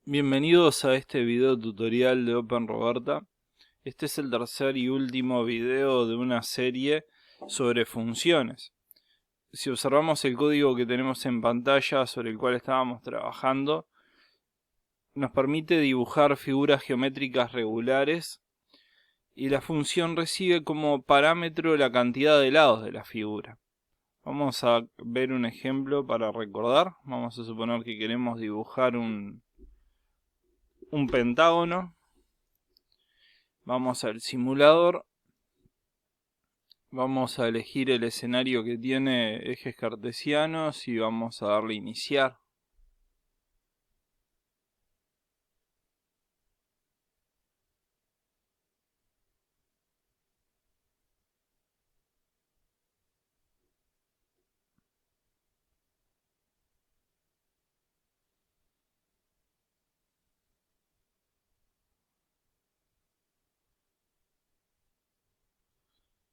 Bienvenidos a este video tutorial de OpenRoberta. Este es el tercer y último video de una serie sobre funciones. Si observamos el código que tenemos en pantalla sobre el cual estábamos trabajando, nos permite dibujar figuras geométricas regulares y la función recibe como parámetro la cantidad de lados de la figura. Vamos a ver un ejemplo para recordar. Vamos a suponer que queremos dibujar un pentágono. Vamos al simulador. Vamos a elegir el escenario que tiene ejes cartesianos y vamos a darle iniciar.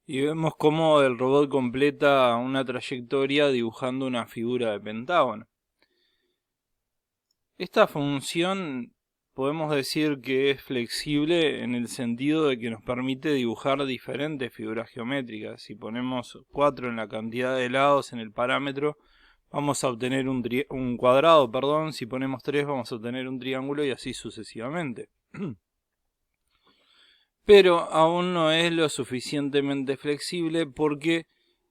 Y vemos cómo el robot completa una trayectoria dibujando una figura de pentágono. Esta función podemos decir que es flexible en el sentido de que nos permite dibujar diferentes figuras geométricas. Si ponemos 4 en la cantidad de lados en el parámetro, vamos a obtener un cuadrado, si ponemos 3 vamos a obtener un triángulo y así sucesivamente. Pero aún no es lo suficientemente flexible porque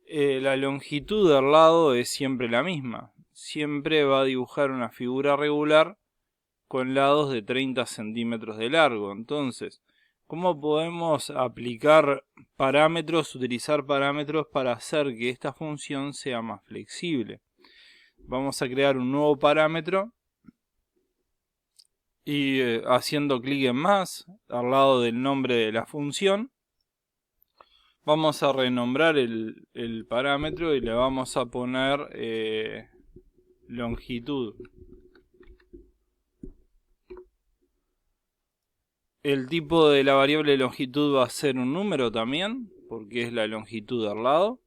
la longitud del lado es siempre la misma. Siempre va a dibujar una figura regular con lados de 30 centímetros de largo. Entonces, ¿cómo podemos aplicar parámetros, utilizar parámetros para hacer que esta función sea más flexible? Vamos a crear un nuevo parámetro y haciendo clic en más al lado del nombre de la función vamos a renombrar el parámetro y le vamos a poner longitud. El tipo de la variable longitud va a ser un número también, porque es la longitud del lado.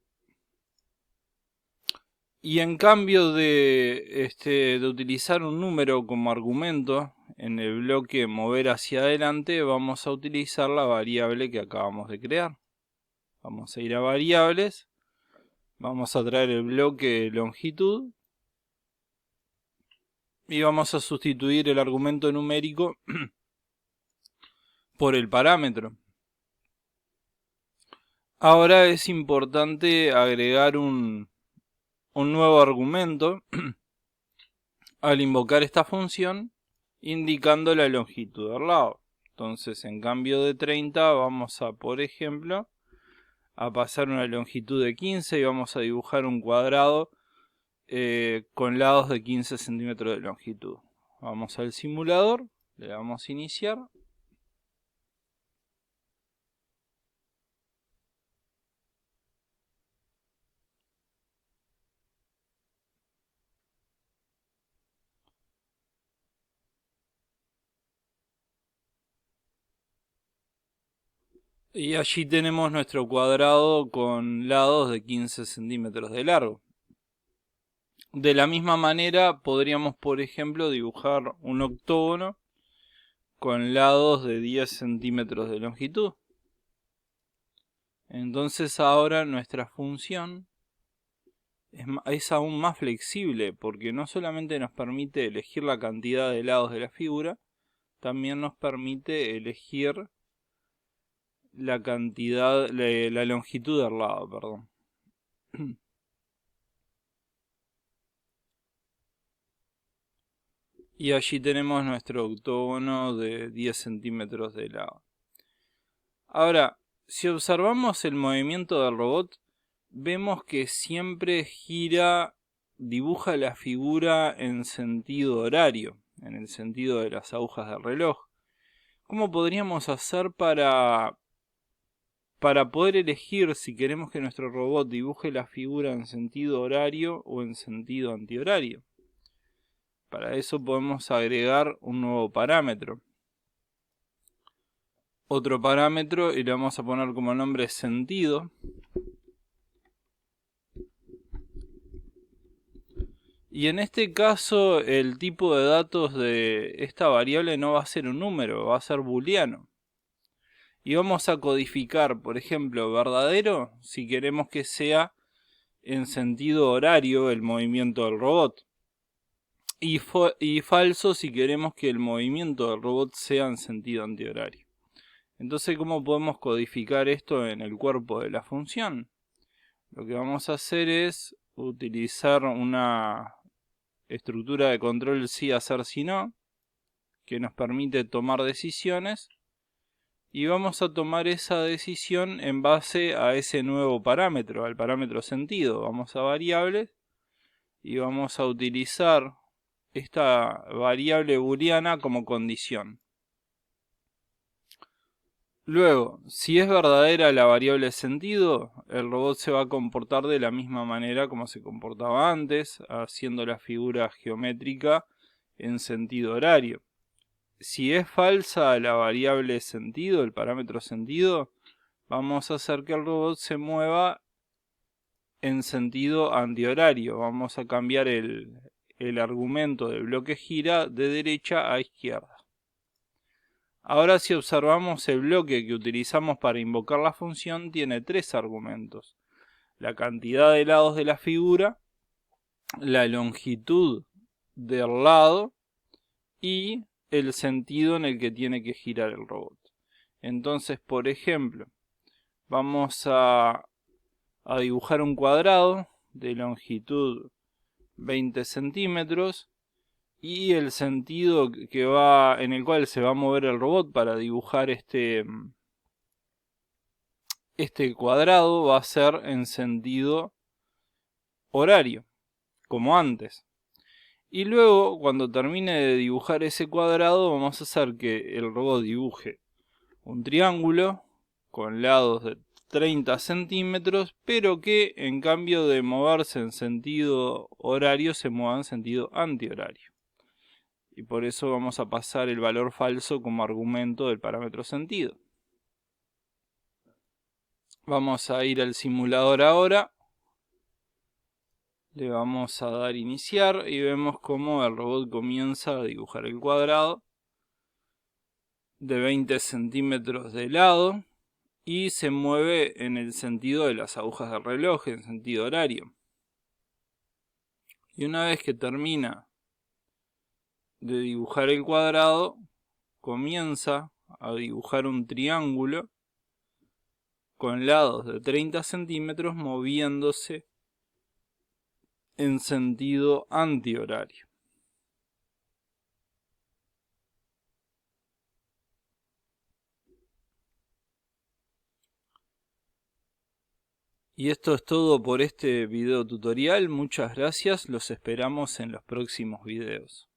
Y en cambio de utilizar un número como argumento en el bloque mover hacia adelante, vamos a utilizar la variable que acabamos de crear. Vamos a ir a variables, vamos a traer el bloque longitud y vamos a sustituir el argumento numérico por el parámetro. Ahora es importante agregar un nuevo argumento al invocar esta función indicando la longitud del lado. Entonces en cambio de 30 vamos a, por ejemplo, a pasar una longitud de 15 y vamos a dibujar un cuadrado con lados de 15 centímetros de longitud. Vamos al simulador, le damos a iniciar. Y allí tenemos nuestro cuadrado con lados de 15 centímetros de largo. De la misma manera podríamos, por ejemplo, dibujar un octógono con lados de 10 centímetros de longitud. Entonces ahora nuestra función es aún más flexible porque no solamente nos permite elegir la cantidad de lados de la figura, también nos permite elegir la longitud del lado, perdón. Y allí tenemos nuestro octógono de 10 centímetros de lado. Ahora, si observamos el movimiento del robot, vemos que siempre dibuja la figura en sentido horario, en el sentido de las agujas del reloj. ¿Cómo podríamos hacer para poder elegir si queremos que nuestro robot dibuje la figura en sentido horario o en sentido antihorario? Para eso podemos agregar un nuevo parámetro. Otro parámetro y le vamos a poner como nombre sentido. Y en este caso el tipo de datos de esta variable no va a ser un número, va a ser booleano. Y vamos a codificar, por ejemplo, verdadero si queremos que sea en sentido horario el movimiento del robot. Y falso si queremos que el movimiento del robot sea en sentido antihorario. Entonces, ¿cómo podemos codificar esto en el cuerpo de la función? Lo que vamos a hacer es utilizar una estructura de control si hacer si no, que nos permite tomar decisiones, y vamos a tomar esa decisión en base a ese nuevo parámetro, al parámetro sentido. Vamos a variables y vamos a utilizar esta variable booleana como condición. Luego, si es verdadera la variable sentido, el robot se va a comportar de la misma manera como se comportaba antes, haciendo la figura geométrica en sentido horario. Si es falsa la variable sentido, el parámetro sentido, vamos a hacer que el robot se mueva en sentido antihorario. Vamos a cambiar el argumento del bloque gira de derecha a izquierda. Ahora, si observamos el bloque que utilizamos para invocar la función, tiene tres argumentos: la cantidad de lados de la figura, la longitud del lado y el sentido en el que tiene que girar el robot. Entonces, por ejemplo, vamos a dibujar un cuadrado de longitud 20 centímetros y el sentido en el cual se va a mover el robot para dibujar este cuadrado va a ser en sentido horario, como antes. Y luego, cuando termine de dibujar ese cuadrado, vamos a hacer que el robot dibuje un triángulo con lados de 30 centímetros, pero que en cambio de moverse en sentido horario, se mueva en sentido antihorario. Y por eso vamos a pasar el valor falso como argumento del parámetro sentido. Vamos a ir al simulador ahora. Le vamos a dar iniciar y vemos cómo el robot comienza a dibujar el cuadrado de 20 centímetros de lado y se mueve en el sentido de las agujas del reloj, en sentido horario. Y una vez que termina de dibujar el cuadrado, comienza a dibujar un triángulo con lados de 30 centímetros moviéndose en sentido antihorario. Y esto es todo por este video tutorial. Muchas gracias, los esperamos en los próximos videos.